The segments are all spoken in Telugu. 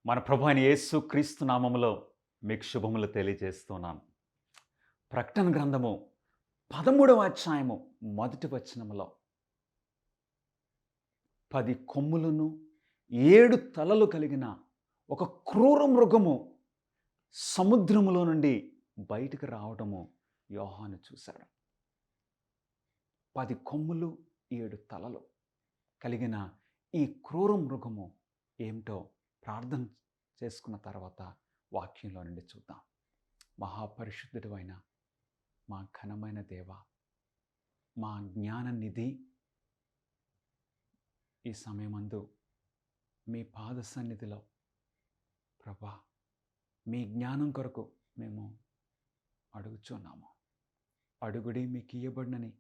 మన ప్రభు అయిన యేసు క్రీస్తు నామములో మీకు శుభములు తెలియజేస్తున్నాను. ప్రకటన గ్రంథము 13వ అధ్యాయము మొదటి వచనములో 10 కొమ్ములను 7 తలలు కలిగిన ఒక క్రూర మృగము సముద్రములో నుండి బయటికి రావడము యోహాను చూశాడు. 10 కొమ్ములు 7 తలలు కలిగిన ఈ క్రూర మృగము ఏమిటో ప్రార్థన చేసుకున్న తర్వాత వాక్యంలో నుండి చూద్దాం. మహాపరిశుద్ధుడు అయిన మా ఘనమైన దేవ, మా జ్ఞాన నిధి, ఈ సమయమందు మీ పాద సన్నిధిలో ప్రభా మీ జ్ఞానం కొరకు మేము అడుగుచున్నాము. అడుగుడి మీకు ఇయ్యబడినని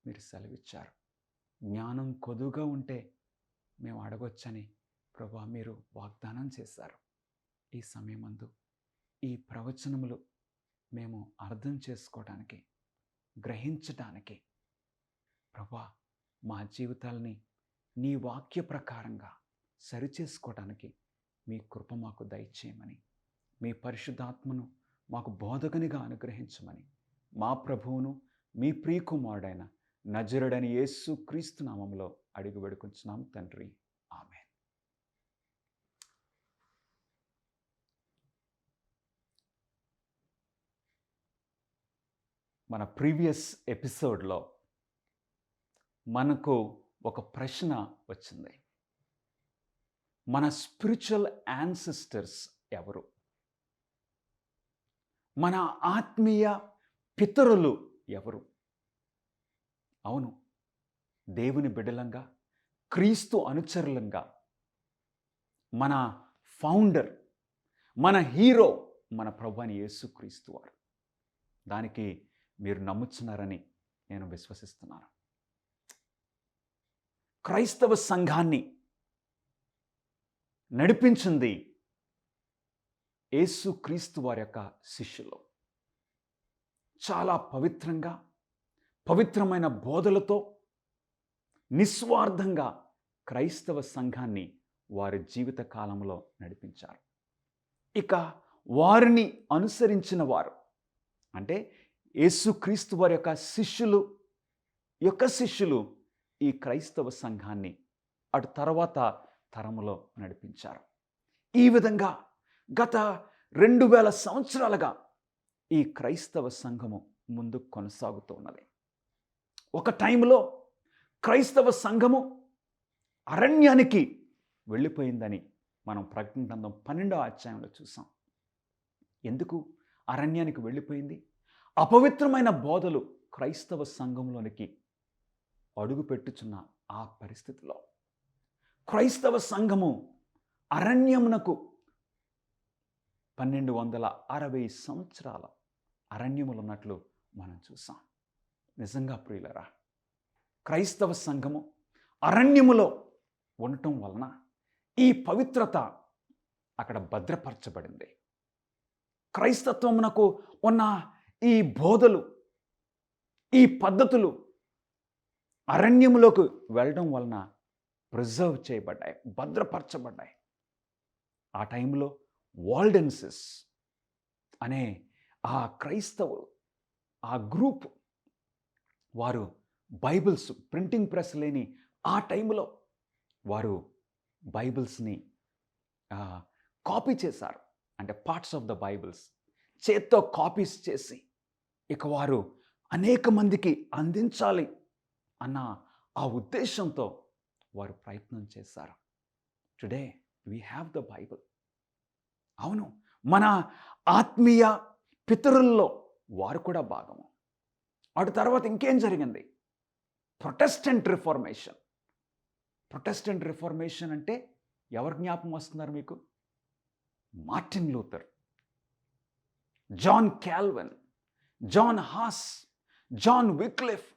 మీరు సెలవిచ్చారు. జ్ఞానం కొదువుగా ఉంటే మేము అడగొచ్చని ప్రభా మీరు వాగ్దానం చేశారు. ఈ సమయమందు ఈ ప్రవచనములు మేము అర్థం చేసుకోవడానికి, గ్రహించడానికి ప్రభా మా జీవితాలని నీ వాక్య ప్రకారంగా సరిచేసుకోవడానికి మీ కృప మాకు దయచేయమని, మీ పరిశుద్ధాత్మను మాకు బోధకునిగా అనుగ్రహించమని మా ప్రభువును మీ ప్రియకుమారుడైన నజరుడైన యేసు క్రీస్తు నామములో అడిగి వేడుకొంచున్నాం తండ్రి, ఆమేన్. మన ప్రీవియస్ ఎపిసోడ్లో మనకు ఒక ప్రశ్న వచ్చింది. మన స్పిరిచువల్ యాన్సిస్టర్స్ ఎవరు? మన ఆత్మీయ పితరులు ఎవరు? అవును, దేవుని బిడ్డలంగా, క్రీస్తు అనుచరులంగా మన ఫౌండర్, మన హీరో మన ప్రభువైన యేసుక్రీస్తు వారు. దానికి మీరు నమ్ముచున్నారని నేను విశ్వసిస్తున్నాను. క్రైస్తవ సంఘాన్ని నడిపించింది యేసుక్రీస్తు వారి యొక్క శిష్యులు. చాలా పవిత్రంగా, పవిత్రమైన బోధలతో, నిస్వార్థంగా క్రైస్తవ సంఘాన్ని వారి జీవిత కాలంలో నడిపించారు. ఇక వారిని అనుసరించిన వారు అంటే యేసుక్రీస్తు వారి యొక్క శిష్యులు ఈ క్రైస్తవ సంఘాన్ని అటు తర్వాత తరములో నడిపించారు. ఈ విధంగా గత 2000 సంవత్సరాలుగా ఈ క్రైస్తవ సంఘము ముందుకు కొనసాగుతూ ఉన్నది. ఒక టైంలో క్రైస్తవ సంఘము అరణ్యానికి వెళ్ళిపోయిందని మనం ప్రకటన గ్రంథం 12వ అధ్యాయంలో చూసాం. ఎందుకు అరణ్యానికి వెళ్ళిపోయింది? అపవిత్రమైన బోధలు క్రైస్తవ సంఘంలోనికి అడుగుపెట్టుచున్న ఆ పరిస్థితిలో క్రైస్తవ సంఘము అరణ్యమునకు 1260 సంవత్సరాల అరణ్యములు ఉన్నట్లు మనం చూసాం. నిజంగా ప్రియులరా, క్రైస్తవ సంఘము అరణ్యములో ఉండటం వలన ఈ పవిత్రత అక్కడ భద్రపరచబడింది. క్రైస్తత్వమునకు ఉన్న ఈ బోధలు, ఈ పద్ధతులు అరణ్యములోకి వెళ్ళడం వలన ప్రిజర్వ్ చేయబడ్డాయి, భద్రపరచబడ్డాయి. ఆ టైంలో వాల్డెన్సెస్ అనే ఆ క్రైస్తవులు, ఆ గ్రూప్ వారు బైబిల్స్, ప్రింటింగ్ ప్రెస్ లేని ఆ టైంలో వారు బైబిల్స్ని కాపీ చేశారు. అంటే పార్ట్స్ ఆఫ్ ద బైబిల్స్ చేత్తో కాపీస్ చేసి ఇక వారు అనేక మందికి అందించాలి అన్న ఆ ఉద్దేశంతో వారు ప్రయత్నం చేశారు. Today we have the Bible. అవును, మన ఆత్మీయ పితరుల్లో వారు కూడా భాగము. అటు తర్వాత ఇంకేం జరిగింది? Protestant reformation. ప్రొటెస్టెంట్ రిఫార్మేషన్ అంటే ఎవరు జ్ఞాపకం వస్తున్నారు మీకు? Martin Luther, John Calvin, John Huss, John Wycliffe,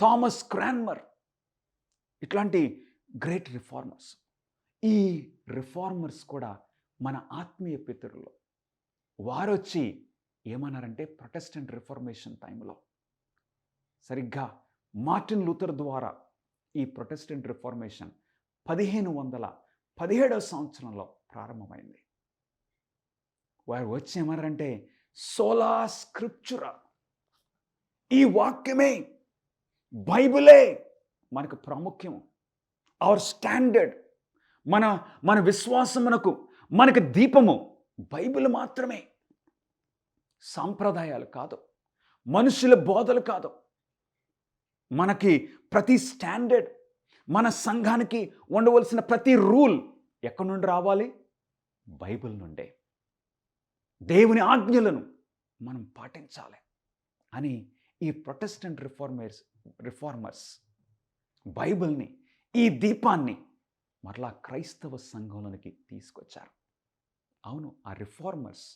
Thomas Cranmer, ఇట్లాంటి గ్రేట్ రిఫార్మర్స్. ఈ రిఫార్మర్స్ కూడా మన ఆత్మీయ పితరులు. వారు వచ్చి ఏమన్నారంటే ప్రొటెస్టెంట్ రిఫార్మేషన్ టైంలో సరిగ్గా మార్టిన్ లూథర్ ద్వారా ఈ ప్రొటెస్టెంట్ రిఫార్మేషన్ 1517వ సంవత్సరంలో ప్రారంభమైంది. వారు వచ్చి ఏమన్నారంటే సోలా స్క్రిప్చురా, ఈ వాక్యమే, బైబిలే మనకు ప్రాముఖ్యం. అవర్ స్టాండర్డ్, మన మన విశ్వాసమునకు మనకు దీపము బైబిల్ మాత్రమే. సాంప్రదాయాలు కాదు, మనుషుల బోధలు కాదు. మనకి ప్రతి స్టాండర్డ్, మన సంఘానికి ఉండవలసిన ప్రతి రూల్ ఎక్కడి నుండి రావాలి? బైబిల్ నుండే. దేవుని ఆజ్ఞలను మనం పాటించాలి అని ఈ ప్రొటెస్టెంట్ రిఫార్మర్స్ బైబిల్ని, ఈ దీపాన్ని మరలా క్రైస్తవ సంఘంలోనికి తీసుకొచ్చారు. అవును, ఆ రిఫార్మర్స్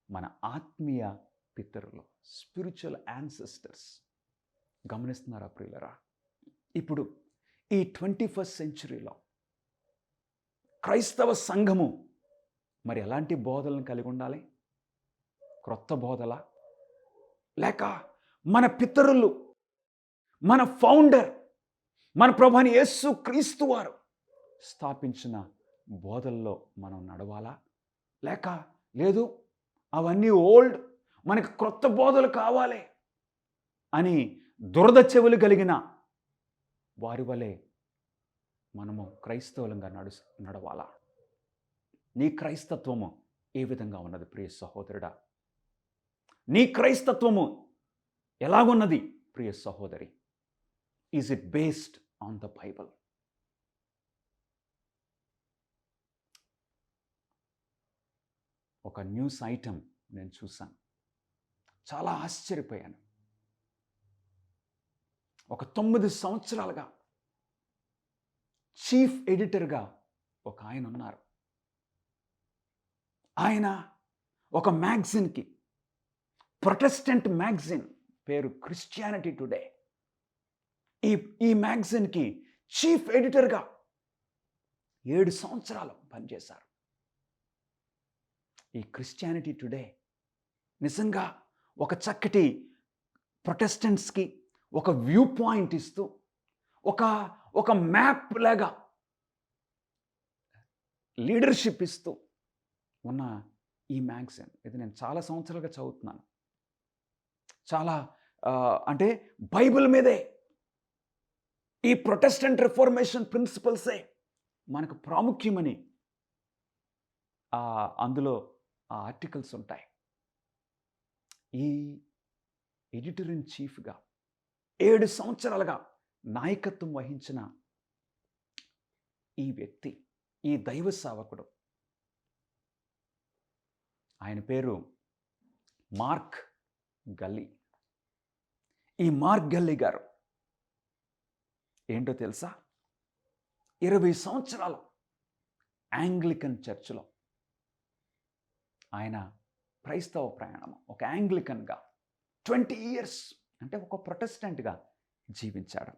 మన ఆత్మీయ పితరులు, స్పిరిచువల్ యాన్సెస్టర్స్. గమనిస్తున్నారా ప్రియులరా? ఇప్పుడు ఈ 21st సెంచురీలో క్రైస్తవ సంఘము మరి ఎలాంటి బోధలను కలిగి ఉండాలి? క్రొత్త బోధల, లేక మన పితరులు, మన ఫౌండర్, మన ప్రభువైన యేసు క్రీస్తు వారు స్థాపించిన బోధల్లో మనం నడవాలా? లేక లేదు అవన్నీ ఓల్డ్, మనకు క్రొత్త బోధలు కావాలి అని దురద చెవులు కలిగిన వారి వలె మనము క్రైస్తవులంగా నడవాలా? నీ క్రైస్తత్వము ఏ విధంగా ఉన్నది ప్రియ సహోదరుడా? నీ క్రైస్తత్వము ఎలాగున్నది ప్రియ సహోదరి? Is it based on the Bible? ఒక న్యూస్ ఐటమ్ నేను చూశాను, చాలా ఆశ్చర్యపోయాను. ఒక 9 సంవత్సరాలుగా చీఫ్ ఎడిటర్గా ఒక ఆయన ఉన్నారు. ఆయన ఒక మ్యాగజిన్కి, ప్రొటెస్టెంట్ మ్యాగజిన్ పేరు క్రిస్టియానిటీ టుడే, ఈ మ్యాగజిన్కి చీఫ్ ఎడిటర్గా 7 సంవత్సరాలు పనిచేశారు. ఈ క్రిస్టియానిటీ టుడే నిజంగా ఒక చక్కటి ప్రొటెస్టెంట్స్కి ఒక వ్యూ పాయింట్ ఇస్తూ, ఒక మ్యాప్ లాగా లీడర్షిప్ ఇస్తూ ఉన్న ఈ మ్యాగజైన్, ఇది నేను చాలా సంవత్సరాలుగా చదువుతున్నాను. చాలా అంటే బైబిల్ మీదే, ఈ ప్రొటెస్టెంట్ రిఫార్మేషన్ ప్రిన్సిపల్సే మనకు ప్రాముఖ్యమని అందులో ఆ ఆర్టికల్స్ ఉంటాయి. ఈ ఎడిటర్ ఇన్ చీఫ్గా 7 సంవత్సరాలుగా నాయకత్వం వహించిన ఈ వ్యక్తి, ఈ దైవ సేవకుడు, ఆయన పేరు మార్క్ గల్లీ. ఈ మార్క్ గల్లీ గారు ఏంటో తెలుసా? 20 సంవత్సరాలు యాంగ్లికన్ చర్చిలో ఆయన క్రైస్తవ ప్రయాణం, ఒక యాంగ్లికన్గా 20 years అంటే ఒక ప్రొటెస్టెంట్గా జీవించాడు.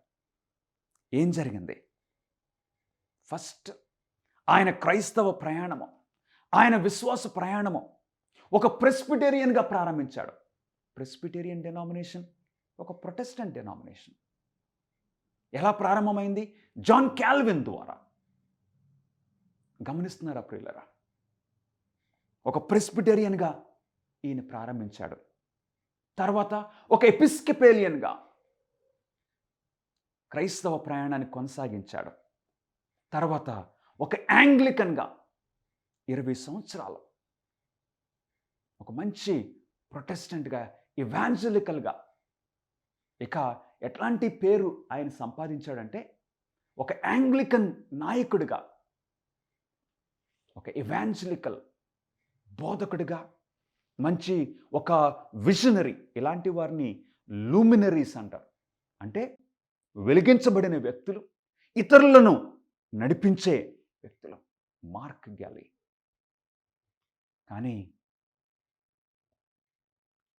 ఏం జరిగింది? ఫస్ట్ ఆయన క్రైస్తవ ప్రయాణము, ఆయన విశ్వాస ప్రయాణము ఒక ప్రెస్బిటేరియన్గా ప్రారంభించాడు. ప్రెస్బిటేరియన్ డెనామినేషన్ ఒక ప్రొటెస్టెంట్ డెనామినేషన్. ఎలా ప్రారంభమైంది? జాన్ క్యాల్విన్ ద్వారా. గమనిస్తున్నారా ప్రియులరా? ఒక ప్రెస్బిటేరియన్గా ఈయన ప్రారంభించాడు. తర్వాత ఒక ఎపిస్కెపేలియన్గా క్రైస్తవ ప్రయాణాన్ని కొనసాగించాడు. తర్వాత ఒక యాంగ్లికన్గా 20 సంవత్సరాలు ఒక మంచి ప్రొటెస్టెంట్గా, ఇవాంజలికల్గా, ఇక ఎట్లాంటి పేరు ఆయన సంపాదించాడంటే ఒక యాంగ్లికన్ నాయకుడిగా, ఒక ఇవాంజలికల్ బోధకుడిగా, మంచి ఒక విజనరీ. ఇలాంటి వారిని లూమినరీస్ అంటారు. అంటే వెలిగించబడిన వ్యక్తులు, ఇతరులను నడిపించే వ్యక్తులు. మార్క్ గల్లీ. కానీ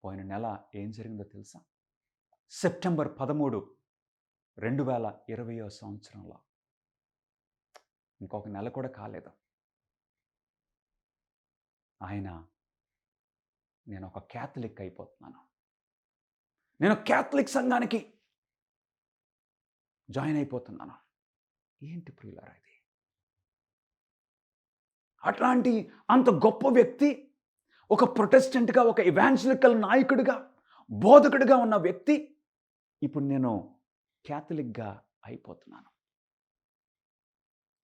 పోయిన నెల ఏం జరిగిందో తెలుసా? సెప్టెంబర్ 13, 2020 సంవత్సరంలో, ఇంకొక నెల కూడా కాలేదు, ఆయన నేను ఒక క్యాథలిక్ అయిపోతున్నాను, నేను క్యాథలిక్ సంఘానికి జాయిన్ అయిపోతున్నాను. ఏంటి ప్రియులారా ఇది? అట్లాంటి అంత గొప్ప వ్యక్తి, ఒక ప్రొటెస్టెంట్గా, ఒక ఇవాంజలికల్ నాయకుడిగా, బోధకుడిగా ఉన్న వ్యక్తి, ఇప్పుడు నేను క్యాథలిక్గా అయిపోతున్నాను.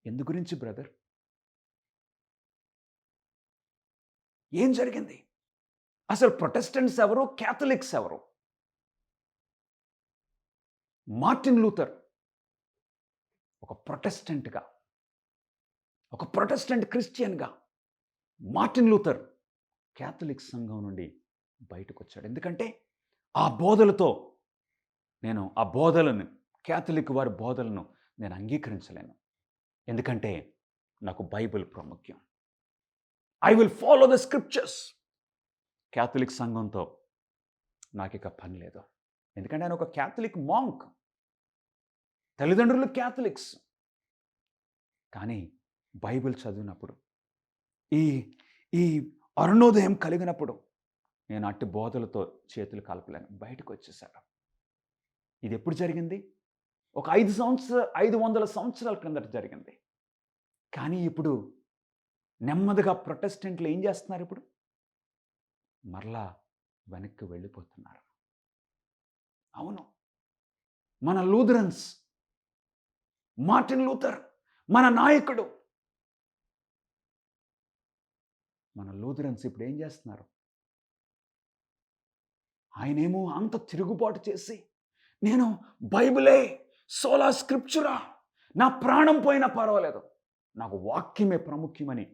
ఎందు గురించి బ్రదర్? ఏం జరిగింది? అసలు ప్రొటెస్టెంట్స్ ఎవరు? క్యాథలిక్స్ ఎవరు? మార్టిన్ లూథర్ ఒక ప్రొటెస్టెంట్గా, ఒక ప్రొటెస్టెంట్ క్రిస్టియన్గా, మార్టిన్ లూథర్ క్యాథలిక్ సంఘం నుండి బయటకు వచ్చాడు. ఎందుకంటే ఆ బోధలతో నేను ఆ బోధలను, క్యాథలిక్ వారి బోధలను నేను అంగీకరించలేను. ఎందుకంటే నాకు బైబిల్ ప్రాముఖ్యం. I will follow the scriptures. Catholic సంఘంతో నాకు ఇక పని లేదు. ఎందుకంటే ఆయన ఒక క్యాథలిక్ మాంక్, తల్లిదండ్రులు క్యాథలిక్స్. కానీ బైబిల్ చదివినప్పుడు, ఈ ఈ అరుణోదయం కలిగినప్పుడు నేను అట్టి బోధలతో చేతులు కలపలేను, బయటకు వచ్చేసాడు. ఇది ఎప్పుడు జరిగింది? ఒక 500 సంవత్సరాల క్రిందట జరిగింది. కానీ ఇప్పుడు నెమ్మదిగా ప్రొటెస్టెంట్లు ఏం చేస్తున్నారు? ఇప్పుడు మరలా వెనక్కి వెళ్ళిపోతున్నారు. అవును, మన లూథరన్స్, మార్టిన్ లూథర్ మన నాయకుడు, మన లూథరన్స్ ఇప్పుడు ఏం చేస్తున్నారు? ఆయనేమో అంత తిరుగుబాటు చేసి, నేను బైబిలే సోలా స్క్రిప్చురా, నా ప్రాణం పోయినా పర్వాలేదు, నాకు వాక్యమే ప్రాముఖ్యమని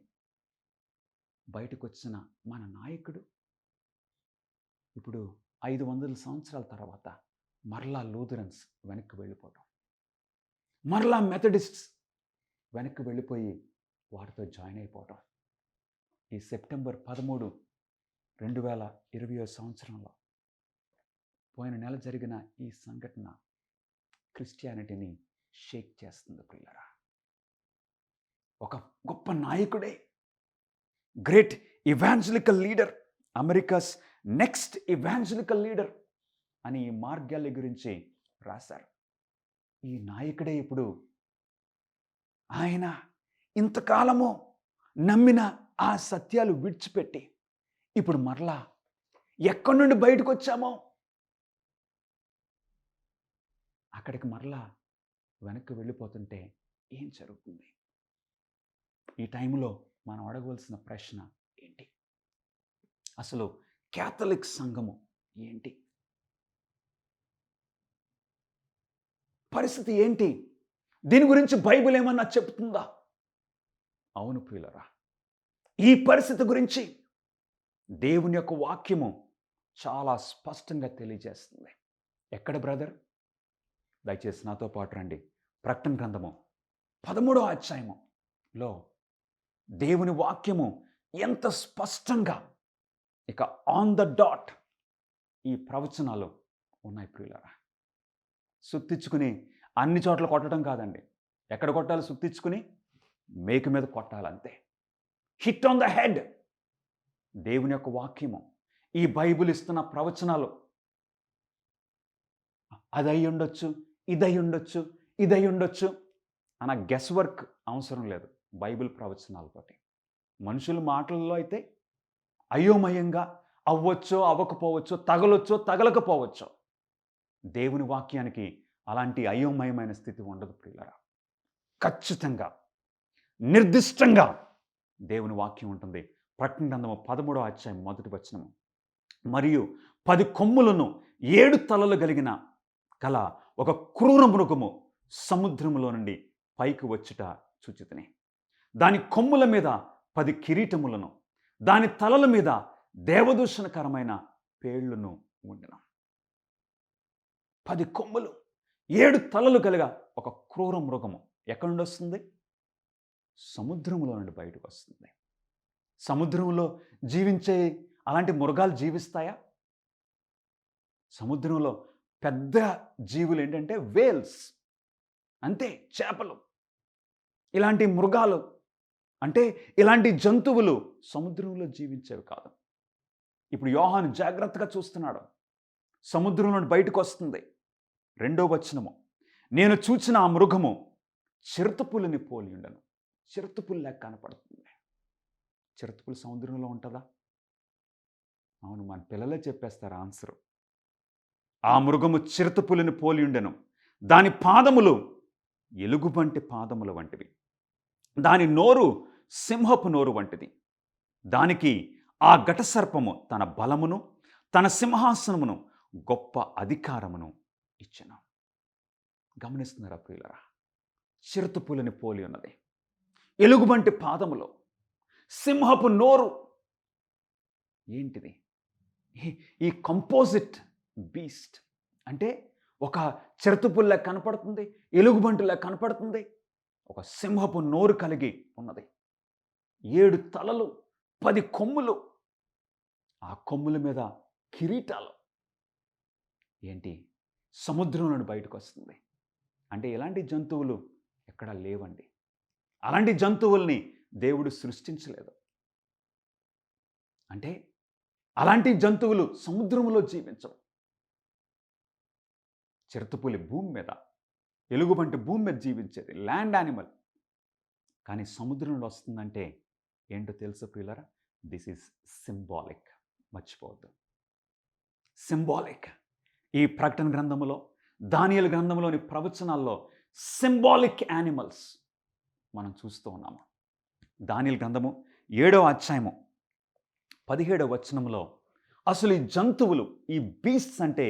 బయటకు వచ్చిన మన నాయకుడు ఇప్పుడు 500 సంవత్సరాల తర్వాత మరలా లూథరన్స్ వెనక్కి వెళ్ళిపోవటం, మరలా మెథడిస్ట్స్ వెనక్కి వెళ్ళిపోయి వాటితో జాయిన్ అయిపోవటం. ఈ సెప్టెంబర్ 13, 2020 సంవత్సరంలో పోయిన నెల జరిగిన ఈ సంఘటన క్రిస్టియానిటీని షేక్ చేస్తుంది ప్రియులారా. ఒక గొప్ప నాయకుడే, great evangelical leader, America's next evangelical leader అని ఈ మార్క్ గ్యాలీ గురించి రాశారు. ఈ నాయకుడే ఇప్పుడు ఆయన ఇంతకాలము నమ్మిన ఆ సత్యాలు విడిచిపెట్టి ఇప్పుడు మరలా ఎక్కడి నుండి బయటకు వచ్చామో అక్కడికి మరలా వెనక్కి వెళ్ళిపోతుంటే ఏం జరుగుతుంది? ఈ టైంలో మనం అడగవలసిన ప్రశ్న ఏంటి? అసలు క్యాథలిక్ సంఘము ఏంటి? పరిస్థితి ఏంటి? దీని గురించి బైబిల్ ఏమన్నా చెప్తుందా? అవును ప్రియులరా, ఈ పరిస్థితి గురించి దేవుని యొక్క వాక్యము చాలా స్పష్టంగా తెలియజేస్తుంది. ఎక్కడ బ్రదర్? దయచేసి నాతో పాటు రండి. ప్రకటన గ్రంథము 13వ అధ్యాయములో దేవుని వాక్యము ఎంత స్పష్టంగా ఇక ఆన్ ద డాట్ ఈ ప్రవచనాలు ఉన్నాయి ప్రియులారా. సుత్తిచ్చుకుని అన్ని చోట్ల కొట్టడం కాదండి. ఎక్కడ కొట్టాలి? సుత్తిచ్చుకుని మేకు మీద కొట్టాలంతే. Hit on the head. దేవుని యొక్క వాక్యము, ఈ బైబిల్ ఇస్తున్న ప్రవచనాలు అది అయి ఉండొచ్చు, ఇది అయి ఉండొచ్చు, ఇది అయి ఉండొచ్చు అన్న గెస్ వర్క్ అవసరం లేదు బైబిల్ ప్రవచనాలతోటి. మనుషుల మాటల్లో అయితే అయోమయంగా అవ్వచ్చో, అవ్వకపోవచ్చో, తగలొచ్చో, తగలకపోవచ్చో. దేవుని వాక్యానికి అలాంటి అయోమయమైన స్థితి ఉండదు ప్రియులరా. ఖచ్చితంగా, నిర్దిష్టంగా దేవుని వాక్యం ఉంటుంది. ప్రకటన గ్రంథము 13వ అధ్యాయం 1వ వచనము. మరియు 10 కొమ్ములను 7 తలలు కలిగిన కల ఒక క్రూర మృగము సముద్రములో నుండి పైకి వచ్చుట చూచితిని. దాని కొమ్ముల మీద 10 కిరీటములను, దాని తలల మీద దేవదూషణకరమైన పేళ్లను ఉండెను. 10 కొమ్ములు, 7 తలలు కలిగా ఒక క్రూర మృగము ఎక్కడి నుండి వస్తుంది? సముద్రంలో నుండి బయటకు వస్తుంది. సముద్రంలో జీవించే అలాంటి మృగాలు జీవిస్తాయా? సముద్రంలో పెద్ద జీవులు ఏంటంటే వేల్స్, అంతే, చేపలు. ఇలాంటి మృగాలు అంటే ఇలాంటి జంతువులు సముద్రంలో జీవించేవి కాదు. ఇప్పుడు యోహాను జాగ్రత్తగా చూస్తున్నాడు. సముద్రంలో బయటకు వస్తుంది. 2వ వచనము. నేను చూచిన ఆ మృగము చిరుతపులిని పోలి ఉండను. చిరుతపులిలా కనపడుతుంది. చిరుతపులి సముద్రంలో ఉంటుందా? అవును, మన పిల్లలే చెప్పేస్తారు ఆన్సరు. ఆ మృగము చిరుతపులిని పోలి ఉండెను. దాని పాదములు ఎలుగుబంటి పాదముల వంటివి. దాని నోరు సింహపు నోరు వంటిది. దానికి ఆ ఘటసర్పము తన బలమును, తన సింహాసనమును, గొప్ప అధికారమును ఇచ్చెను. గమనిస్తున్నారా ప్రియులారా? చిరుతపులిని పోలి ఉన్నది, ఎలుగుబంటి పాదములు, సింహపు నోరు. ఏంటిది? ఈ కంపోజిట్ బీస్ట్ అంటే ఒక చిరుతపులిలా కనపడుతుంది, ఎలుగుబంటిలా కనపడుతుంది, ఒక సింహపు నోరు కలిగి ఉన్నది. 7 తలలు, 10 కొమ్ములు, ఆ కొమ్ముల మీద కిరీటాలు. ఏంటి? సముద్రం నుండి బయటకు వస్తుంది. అంటే ఇలాంటి జంతువులు ఎక్కడా లేవండి. అలాంటి జంతువుల్ని దేవుడు సృష్టించలేదు. అంటే అలాంటి జంతువులు సముద్రంలో జీవించవు. చిరుతపులి భూమి మీద, ఎలుగుబంటి భూమి మీద జీవించేది, ల్యాండ్ యానిమల్. కానీ సముద్రంలో వస్తుందంటే ఏంటో తెలుసా ప్రియులారా? This is symbolic. మర్చిపోవద్దు, సింబాలిక్. ఈ ప్రకటన గ్రంథములో, దానియేలు గ్రంథంలోని ప్రవచనాల్లో సింబాలిక్ యానిమల్స్ మనం చూస్తూ ఉన్నాము. దానియేలు గ్రంథము 7వ అధ్యాయము 17వ వచనంలో అసలు ఈ జంతువులు, ఈ బీస్ట్స్ అంటే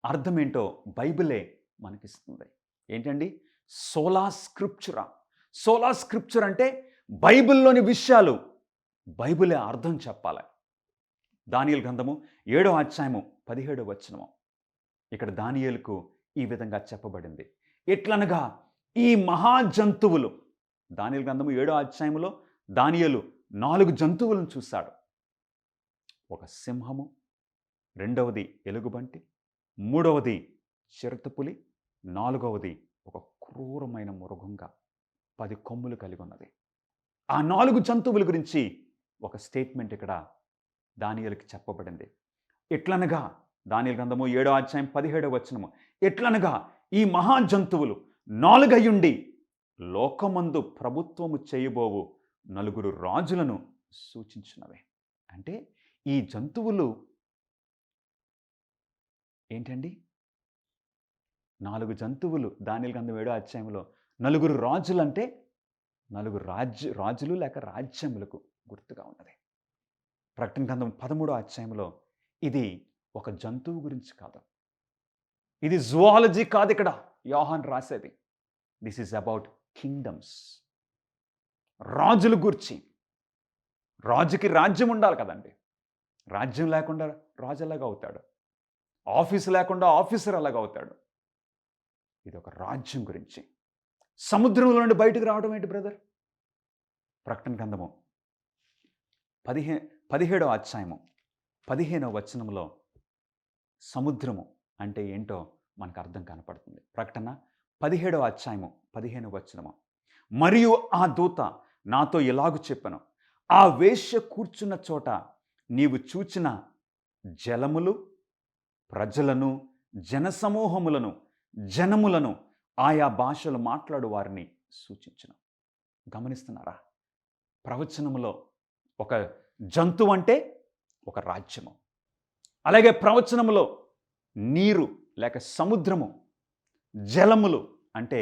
అర్థం ఏంటో బైబిలే మనకిస్తుంది. ఏంటండి? సోలా స్క్రిప్చురా. సోలా స్క్రిప్చర్ అంటే బైబిల్లోని విషయాలు బైబిలే అర్థం చెప్పాలి. దానియేలు గ్రంథము 7వ అధ్యాయము 17వ వచనము. ఇక్కడ దానియేలుకు ఈ విధంగా చెప్పబడింది. ఎట్లనగా ఈ మహాజంతువులు, దానియేలు గ్రంథము 7వ అధ్యాయములో దానియేలు 4 జంతువులను చూశాడు. ఒక సింహము, రెండవది ఎలుగుబంటి, మూడవది చిరుతపులి, నాలుగవది ఒక క్రూరమైన మృగంగా 10 కొమ్ములు కలిగి ఉన్నది. ఆ 4 జంతువుల గురించి ఒక స్టేట్మెంట్ ఇక్కడ దానియేలుకి చెప్పబడింది. ఎట్లనగా దానియేలు గ్రంథము 7వ అధ్యాయం 17వ వచనము. ఎట్లనగా ఈ మహాజంతువులు 4 అయ్యుండి లోకమందు ప్రభుత్వము చేయబోవు 4 రాజులను సూచించినవే. అంటే ఈ జంతువులు ఏంటండి? 4 జంతువులు. దానియేలు గ్రంథం 7వ అధ్యాయంలో 4 రాజులు అంటే 4 రాజులు లేక రాజ్యములకు గుర్తుగా ఉన్నది. ప్రకటన గ్రంథం 13వ అధ్యాయంలో ఇది ఒక జంతువు గురించి కాదు, ఇది జువాలజీ కాదు. ఇక్కడ యోహాన్ రాసేది దిస్ ఈజ్ అబౌట్ కింగ్డమ్స్. రాజుల గురించి. రాజుకి రాజ్యం ఉండాలి కదండి. రాజ్యం లేకుండా రాజు ఎలాగ అవుతాడు? ఆఫీసు లేకుండా ఆఫీసర్ ఎలాగ అవుతాడు? ఇది ఒక రాజ్యం గురించి. సముద్రంలో నుండి బయటకు రావడం ఏంటి బ్రదర్? ప్రకటన గ్రంథము 17వ అధ్యాయము 15వ వచనంలో సముద్రము అంటే ఏంటో మనకు అర్థం కనపడుతుంది. ప్రకటన 17వ అధ్యాయము 15వ వచనము. మరియు ఆ దూత నాతో ఇలాగు చెప్పెను, ఆ వేశ్య కూర్చున్న చోట నీవు చూచిన జలములు ప్రజలను, జనసమూహములను, జనములను, ఆయా భాషలు మాట్లాడు వారిని సూచించును. గమనిస్తున్నారా? ప్రవచనములో ఒక జంతువు అంటే ఒక రాజ్యము. అలాగే ప్రవచనములో నీరు లేక సముద్రము, జలములు అంటే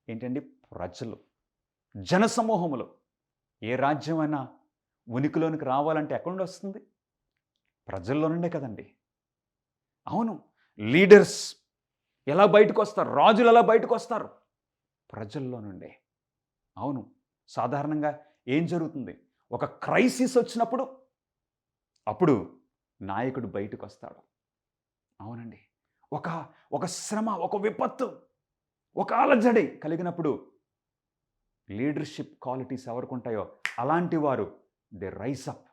ఏంటండి? ప్రజలు, జనసమూహములు. ఏ రాజ్యమైనా ఉనికిలోనికి రావాలంటే ఎక్కడి నుండి వస్తుంది? ప్రజల్లో నుండే కదండి. అవును, లీడర్స్ ఎలా బయటకు వస్తారు? రాజులు ఎలా బయటకు వస్తారు? ప్రజల్లో నుండే. అవును, సాధారణంగా ఏం జరుగుతుంది? ఒక క్రైసిస్ వచ్చినప్పుడు అప్పుడు నాయకుడు బయటకు వస్తాడు. అవునండి, ఒక శ్రమ, ఒక విపత్తు, ఒక అలజడి కలిగినప్పుడు లీడర్షిప్ క్వాలిటీస్ ఎవరికి ఉంటాయో అలాంటి వారు దే రైజ్ అప్.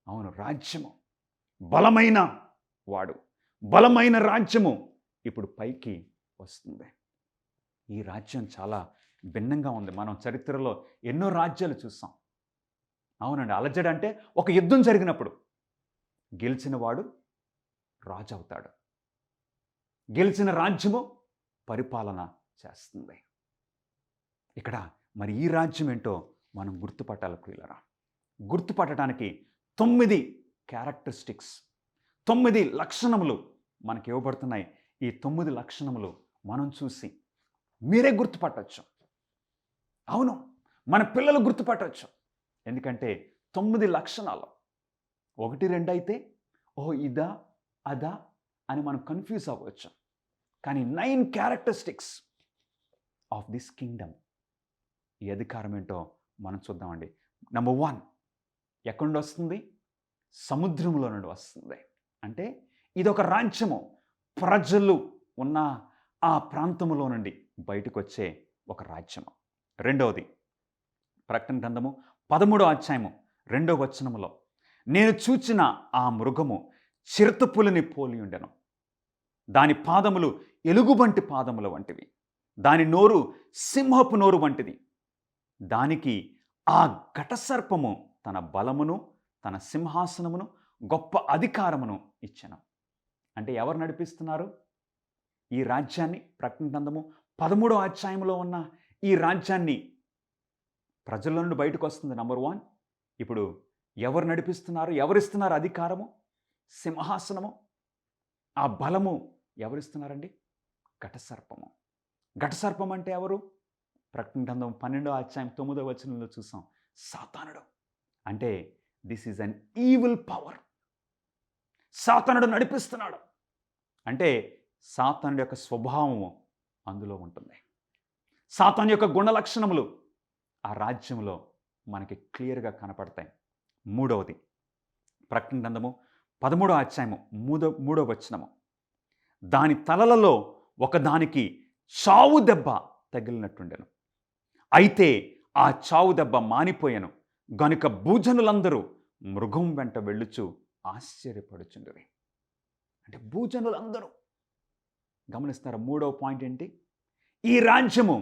అవును, రాజ్యము, బలమైన వాడు, బలమైన రాజ్యము ఇప్పుడు పైకి వస్తుంది. ఈ రాజ్యం చాలా భిన్నంగా ఉంది. మనం చరిత్రలో ఎన్నో రాజ్యాలు చూసాం. అవునండి, అలజడి అంటే ఒక యుద్ధం జరిగినప్పుడు గెలిచిన వాడు రాజు అవుతాడు. గెలిచిన రాజ్యము పరిపాలన చేస్తుంది. ఇక్కడ మరి ఈ రాజ్యం ఏంటో మనం గుర్తుపట్టాలి ప్రియులరా. గుర్తుపట్టడానికి 9 క్యారెక్టరిస్టిక్స్, 9 లక్షణములు మనకి ఇవ్వబడుతున్నాయి. ఈ 9 లక్షణములు మనం చూసి మీరే గుర్తుపట్టచ్చు. అవును, మన పిల్లలు గుర్తుపట్టచ్చు. ఎందుకంటే 9 లక్షణాలు, 1, 2 అయితే ఓహో ఇదా అదా అని మనం కన్ఫ్యూజ్ అవ్వచ్చు. కానీ 9 క్యారెక్టరిస్టిక్స్ ఆఫ్ దిస్ కింగ్డమ్. ఈ అధికారం ఏంటో మనం చూద్దామండి. నెంబర్ 1 ఎక్కడి నుండి వస్తుంది? సముద్రంలో నుండి వస్తుంది. అంటే ఇది ఒక రాజ్యము, ప్రజలు ఉన్న ఆ ప్రాంతంలో నుండి బయటకు వచ్చే ఒక రాజ్యము. రెండవది ప్రకటన గ్రంథము 13వ అధ్యాయము 2వ వచనములో, నేను చూచిన ఆ మృగము చిరుతపులిని పోలి ఉండెను. దాని పాదములు ఎలుగుబంటి పాదముల వంటివి, దాని నోరు సింహపు నోరు వంటిది. దానికి ఆ ఘటసర్పము తన బలమును, తన సింహాసనమును, గొప్ప అధికారమును ఇచ్చెను. అంటే ఎవరు నడిపిస్తున్నారు ఈ రాజ్యాన్ని? ప్రకటన గ్రంథము 13వ అధ్యాయంలో ఉన్న ఈ రాజ్యాన్ని ప్రజల నుండి బయటకు వస్తుంది. నెంబర్ 1. ఇప్పుడు ఎవరు నడిపిస్తున్నారు? ఎవరిస్తున్నారు అధికారము, సింహాసనము, ఆ బలము ఎవరిస్తున్నారండి? ఘటసర్పము. ఘటసర్పం అంటే ఎవరు? ప్రకటన గ్రంథం 12వ అధ్యాయం 9వ వచనంలో చూసాం. సాతానుడు. అంటే this is an evil power. సాతానుడు నడిపిస్తున్నాడు. అంటే సాతానుడి యొక్క స్వభావము అందులో ఉంటుంది. సాతాను యొక్క గుణ లక్షణములు ఆ రాజ్యంలో మనకి క్లియర్గా కనపడతాయి. మూడవది ప్రకటన గ్రంథము 13వ అధ్యాయము 3వ వచనము, దాని తలలలో ఒకదానికి చావు దెబ్బ తగిలినట్టుండెను. అయితే ఆ చావు దెబ్బ మానిపోయాను గనుక భూజనులందరూ మృగం వెంట వెళ్ళుచు ఆశ్చర్యపడుచుండరు. అంటే భూజనులందరూ గమనిస్తారా? 3వ పాయింట్ ఏంటి? ఈ రాజ్యము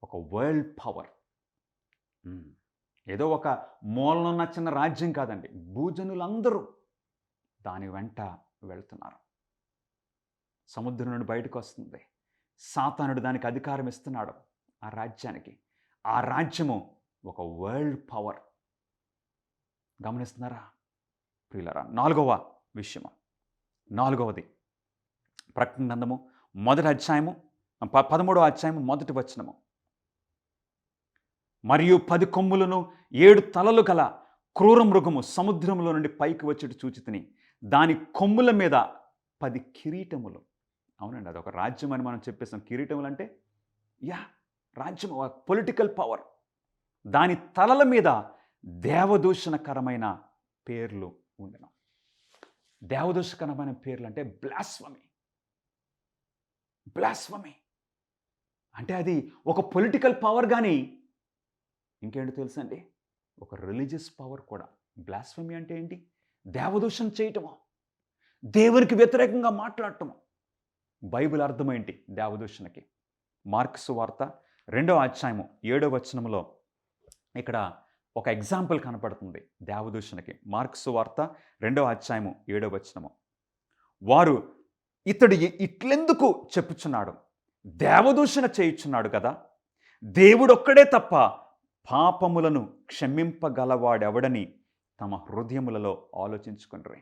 ఒక వరల్డ్ పవర్. ఏదో ఒక మూలనున్న చిన్న రాజ్యం కాదండి. భూజనులందరూ దాని వెంట వెళ్తున్నారు. సముద్రం నుండి బయటకు వస్తుంది. సాతానుడు దానికి అధికారం ఇస్తున్నాడు ఆ రాజ్యానికి. ఆ రాజ్యము ఒక వరల్డ్ పవర్. గమనిస్తున్నారా ప్రియులారా? 4వ విషయము, 4వది ప్రకటన గ్రంథము 1వ అధ్యాయము 13వ అధ్యాయము 1వ వచనము, మరియు 10 కొమ్ములను 7 తలలు గల క్రూర మృగము సముద్రంలో నుండి పైకి వచ్చేట్టు చూచితిని. దాని కొమ్ముల మీద 10 కిరీటములు. అవునండి, అదొక రాజ్యం అని మనం చెప్పేస్తాం. కిరీటములు అంటే రాజ్యం, పొలిటికల్ పవర్. దాని తలల మీద దేవదూషణకరమైన పేర్లు ఉండను. దేవదూషణకరమైన పేర్లు అంటే బ్లాస్ఫమీ. అంటే అది ఒక పొలిటికల్ పవర్. కానీ ఇంకేంటో తెలుసండి, ఒక రిలీజియస్ పవర్ కూడా. బ్లాస్ఫమీ అంటే ఏంటి? దేవదూషణ చేయటము, దేవునికి వ్యతిరేకంగా మాట్లాడటము. బైబిల్ అర్థమేంటి దేవదూషణకి? మార్కు సువార్త 2వ అధ్యాయము 7వ వచనములో ఇక్కడ ఒక ఎగ్జాంపుల్ కనపడుతుంది దేవదూషణకి. మార్కు సువార్త 2వ అధ్యాయము 7వ వచనము, వారు ఇతడు ఇట్లెందుకు చెప్పుచున్నాడు? దేవదూషణ చేయుచున్నాడు కదా. దేవుడొక్కడే తప్ప పాపములను క్షమింపగలవాడెవడని తమ హృదయములలో ఆలోచించుకుంటారు.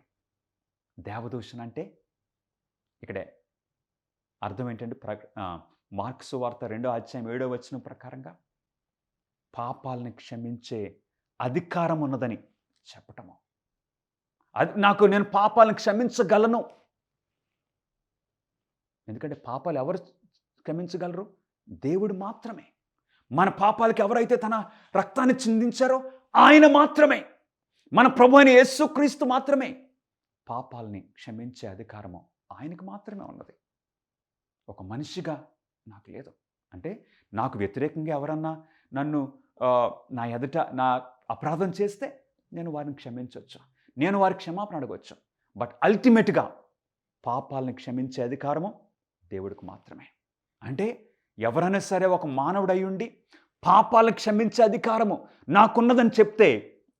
దేవదూషణ అంటే ఇక్కడే అర్థం ఏంటంటే మార్కు సువార్త 2వ అధ్యాయం 7వ వచనం ప్రకారంగా పాపాలని క్షమించే అధికారం ఉన్నదని చెప్పటము. నేను పాపాలను క్షమించగలను. ఎందుకంటే పాపాలు ఎవరు క్షమించగలరు? దేవుడు మాత్రమే. మన పాపాలకి ఎవరైతే తన రక్తాన్ని చిందించారో ఆయన మాత్రమే, మన ప్రభు అయిన యేసుక్రీస్తు మాత్రమే పాపాలని క్షమించే అధికారము ఆయనకు మాత్రమే ఉన్నది. ఒక మనిషిగా నాకు లేదు. అంటే నాకు వ్యతిరేకంగా ఎవరన్నా నన్ను నా ఎదుట నా అపరాధం చేస్తే నేను వారిని క్షమించవచ్చు, నేను వారికి క్షమాపణ అడగవచ్చు. బట్ అల్టిమేట్గా పాపాలని క్షమించే అధికారము దేవుడికి మాత్రమే. అంటే ఎవరైనా సరే ఒక మానవుడు అయ్యుండి పాపాలను క్షమించే అధికారము నాకున్నదని చెప్తే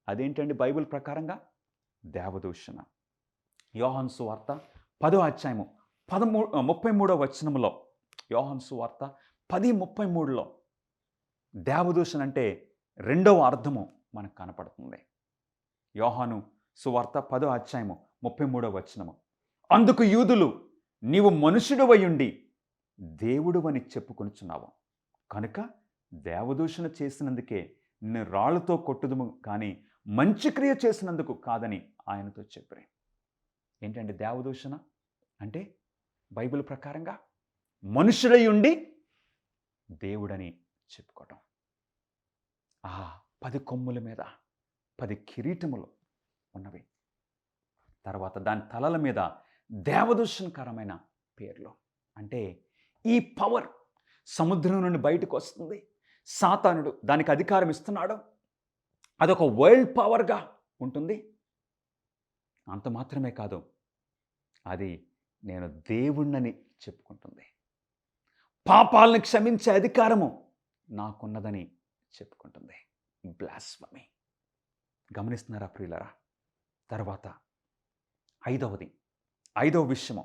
అదేంటండి బైబిల్ ప్రకారంగా? దేవదూషణ. యోహాను సువార్త 10వ అధ్యాయము 33వ వచనములో, యోహాను సువార్త 10:33లో దేవదూషణ అంటే రెండవ అర్థము మనకు కనపడుతుంది. యోహాను సువార్త 10వ అధ్యాయము 33వ వచనము. అందుకు యూదులు, నీవు మనుషుడవయుండి దేవుడువని చెప్పుకొనుచున్నావు, కనుక దేవదూషణ చేసినందుకే నిన్ను రాళ్లతో కొట్టుదుము కానీ మంచి క్రియ చేసినందుకు కాదని ఆయనతో చెప్పారు. ఏంటంటే దేవదూషణ అంటే బైబిల్ ప్రకారంగా మనుషుడై ఉండి దేవుడని చెప్పుకోవటం. 10 కొమ్ముల మీద 10 కిరీటములు ఉన్నవి. తర్వాత దాని తలల మీద దేవదూషణకరమైన పేర్లు. అంటే ఈ పవర్ సముద్రం నుండి బయటకు వస్తుంది. సాతానుడు దానికి అధికారం ఇస్తున్నాడు. అదొక వరల్డ్ పవర్గా ఉంటుంది. అంత మాత్రమే కాదు, అది నేను దేవుణ్ణని చెప్పుకుంటుంది. పాపాలను క్షమించే అధికారము నాకున్నదని చెప్పుకుంటుంది. బ్లాస్ఫమీ. గమనిస్తున్నారా ప్రియులరా? తర్వాత ఐదవ విషయము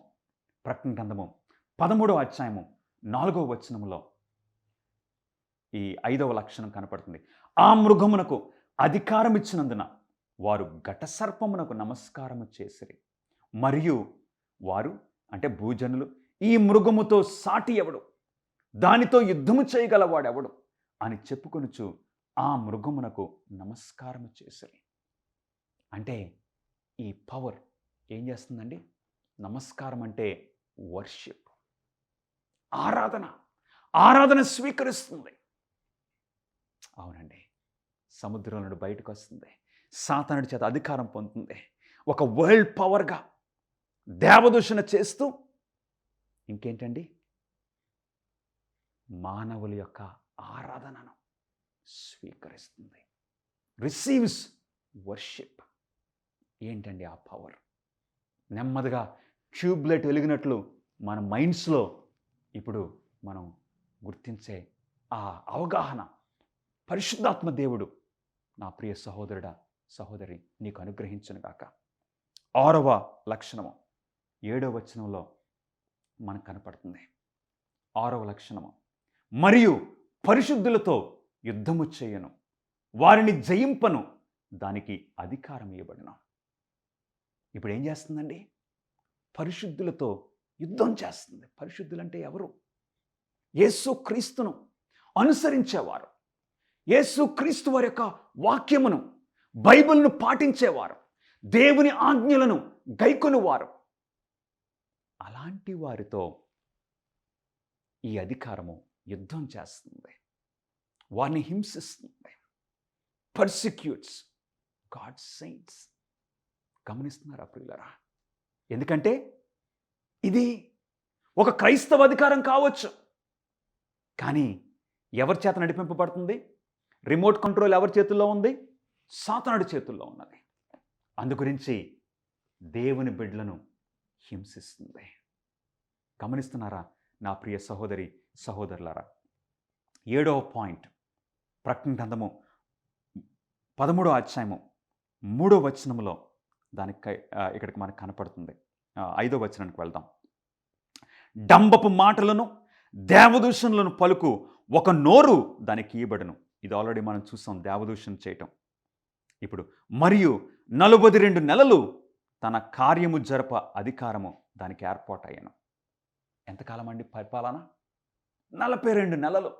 ప్రకటన గ్రంథము 13వ అధ్యాయము 4వ వచనములో ఈ 5వ లక్షణం కనపడుతుంది. ఆ మృగమునకు అధికారం ఇచ్చినందున వారు ఘటసర్పమునకు నమస్కారము చేసిరి, మరియు వారు అంటే భూజనులు ఈ మృగముతో సాటి ఎవడు, దానితో యుద్ధము చేయగలవాడెవడు అని చెప్పుకొనుచు ఆ మృగమునకు నమస్కారము చేసిరి. అంటే ఈ పవర్ ఏం చేస్తుందండి? నమస్కారం అంటే వర్షిప్, ఆరాధన స్వీకరిస్తుంది. అవునండి, సముద్రం నుండి బయటకు వస్తుంది. సాతానుడి చేత అధికారం పొందుతుంది. ఒక వరల్డ్ పవర్గా దేవదూషణ చేస్తూ ఇంకేంటండి, మానవుల యొక్క ఆరాధనను స్వీకరిస్తుంది. Receives worship. ఏంటండి ఆ పవర్? నెమ్మదిగా ట్యూబ్లైట్ వెలిగినట్లు మన మైండ్స్లో ఇప్పుడు మనం గుర్తించే ఆ అవగాహన పరిశుద్ధాత్మ దేవుడు నా ప్రియ సహోదరుడా సహోదరి నీకు అనుగ్రహించును గాక. 6వ లక్షణము 7వ వచనంలో మనకు కనపడుతుంది. 6వ లక్షణము, మరియు పరిశుద్ధులతో యుద్ధము చేయను, వారిని జయింపను, దానికి అధికారం ఇవ్వబడును. ఇప్పుడు ఏం చేస్తుందండి? పరిశుద్ధులతో యుద్ధం చేస్తుంది. పరిశుద్ధులంటే ఎవరు? యేసు క్రీస్తును అనుసరించేవారు, యేసు క్రీస్తు వారి యొక్క వాక్యమును బైబిల్ను పాటించేవారు, దేవుని ఆజ్ఞలను గైకొనువారు. అలాంటి వారితో ఈ అధికారము యుద్ధం చేస్తుంది, వారిని హింసిస్తుంది. Persecutes God's saints. గమనిస్తున్నారా ప్రియులరా? ఎందుకంటే ఇది ఒక క్రైస్తవ అధికారం కావచ్చు, కానీ ఎవరి చేత నడిపింపబడుతుంది? రిమోట్ కంట్రోల్ ఎవరి చేతుల్లో ఉంది? సాతానుడి చేతుల్లో ఉన్నది. అందుగురించి దేవుని బిడ్డలను హింసిస్తుంది. గమనిస్తున్నారా నా ప్రియ సహోదరి సహోదరులారా? 7వ పాయింట్, ప్రకటన గ్రంథము 13వ అధ్యాయము 3వ వచనములో దానికి ఇక్కడికి మనకు కనపడుతుంది. 5వ వచనానికి వెళ్దాం. డంబపు మాటలను దేవదూషణలను పలుకు ఒక నోరు దానికి ఇయ్యబడును. ఇది ఆల్రెడీ మనం చూసాం, దేవదూషణ చేయటం. ఇప్పుడు మరియు 42 నెలలు తన కార్యము జరప అధికారము దానికి ఏర్పాటయ్యాను. ఎంతకాలం అండి పరిపాలన? 42 నెలలు.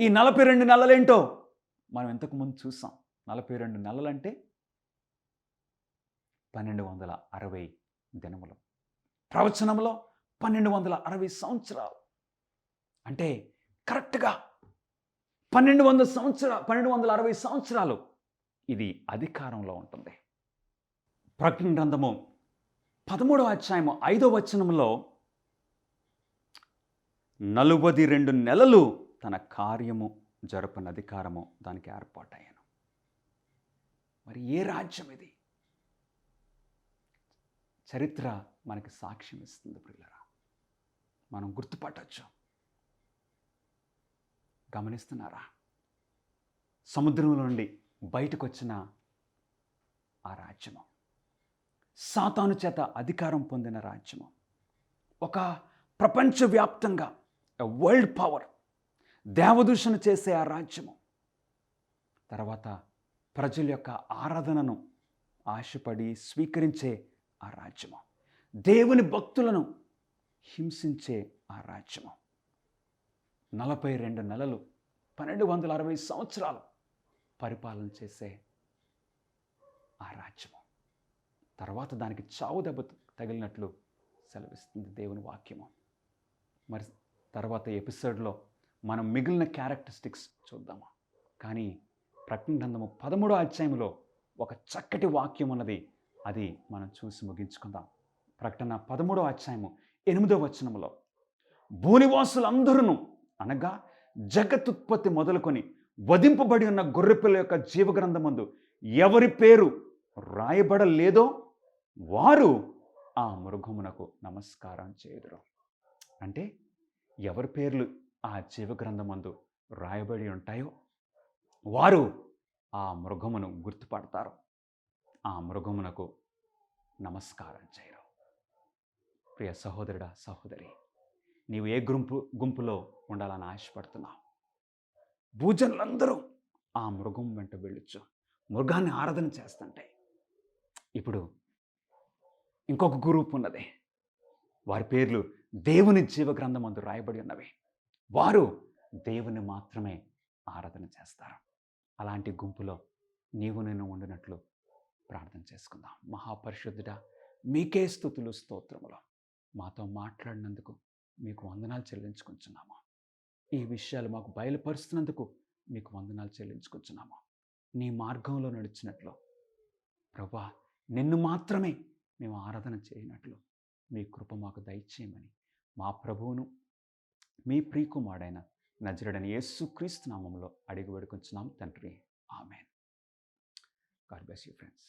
ఈ 42 నెలలేంటో మనం ఇంతకుముందు చూసాం. 42 నెలలంటే 1260 దినములు. ప్రవచనంలో 1260 సంవత్సరాలు. అంటే కరెక్ట్గా 1260 సంవత్సరాలు ఇది అధికారంలో ఉంటుంది. ప్రకటన గ్రంథము 13వ అధ్యాయము 5వ వచనంలో 42 నెలలు తన కార్యము జరపని అధికారము దానికి ఏర్పాటయ్యాను. మరి ఏ రాజ్యం ఇది? చరిత్ర మనకి సాక్ష్యం ఇస్తుంది ప్రియులరా, మనం గుర్తుపట్టచ్చు. గమనిస్తున్నారా? సముద్రంలో నుండి బయటకు వచ్చిన ఆ రాజ్యము, సాతాను చేత అధికారం పొందిన రాజ్యము, ఒక ప్రపంచవ్యాప్తంగా వరల్డ్ పవర్, దేవదూషణ చేసే ఆ రాజ్యము. తర్వాత ప్రజల యొక్క ఆరాధనను ఆశపడి స్వీకరించే ఆ రాజ్యము, దేవుని భక్తులను హింసించే ఆ రాజ్యము, 42 నెలలు 1260 సంవత్సరాలు పరిపాలన చేసే ఆ రాజ్యము, తర్వాత దానికి చావు దెబ్బ తగిలినట్లు సెలవిస్తుంది దేవుని వాక్యము. మరి తర్వాత ఎపిసోడ్లో మనం మిగిలిన క్యారెక్టరిస్టిక్స్ చూద్దాము. కానీ ప్రకటన గ్రంథము 13వ అధ్యాయంలో ఒక చక్కటి వాక్యం ఉన్నది, అది మనం చూసి ముగించుకుందాం. ప్రకటన 13వ అధ్యాయము 8వ వచనంలో, భూనివాసులందరూ అనగా జగతుత్పత్తి మొదలుకొని వధింపబడి ఉన్న గొర్రెపిల్ల యొక్క జీవగ్రంథమందు ఎవరి పేరు రాయబడలేదో వారు ఆ మృగమునకు నమస్కారం చేయుదురు. అంటే ఎవరి పేర్లు ఆ జీవగ్రంథమందు రాయబడి ఉంటాయో వారు ఆ మృగమును గుర్తుపడతారు, ఆ మృగమునకు నమస్కారం చేయరు. ప్రియ సహోదరుడా, సహోదరి, నీవు ఏ గుంపులో ఉండాలని ఆశపడుతున్నావు? భూజనులందరూ ఆ మృగం వెంట వెళ్ళొచ్చు, మృగాన్ని ఆరాధన చేస్తుంటే. ఇప్పుడు ఇంకొక గ్రూప్ ఉన్నది, వారి పేర్లు దేవుని జీవగ్రంథమందు రాయబడి ఉన్నవి. వారు దేవుని మాత్రమే ఆరాధన చేస్తారు. అలాంటి గుంపులో నీవు నేను ఉండినట్లు ప్రార్థన చేసుకుందాం. మహాపరిశుద్ధుడా, మీకే స్తుతులు స్తోత్రములు. మాతో మాట్లాడినందుకు మీకు వందనాలు చెల్లించుకుంటున్నాము. ఈ విషయాలు మాకు బయలుపరుస్తున్నందుకు మీకు వందనాలు చెల్లించుకుంటున్నాము. నీ మార్గంలో నడిచినట్లు ప్రభువా, నిన్ను మాత్రమే మేము ఆరాధన చేయనట్లు మీ కృప మాకు దయచేయమని మా ప్రభువును మీ ప్రియకుమారుడైన నజరేయుడైన యేసుక్రీస్తు నామములో అడిగి వేడుకొంచున్నాం తండ్రి. ఆమేన్. God bless you friends.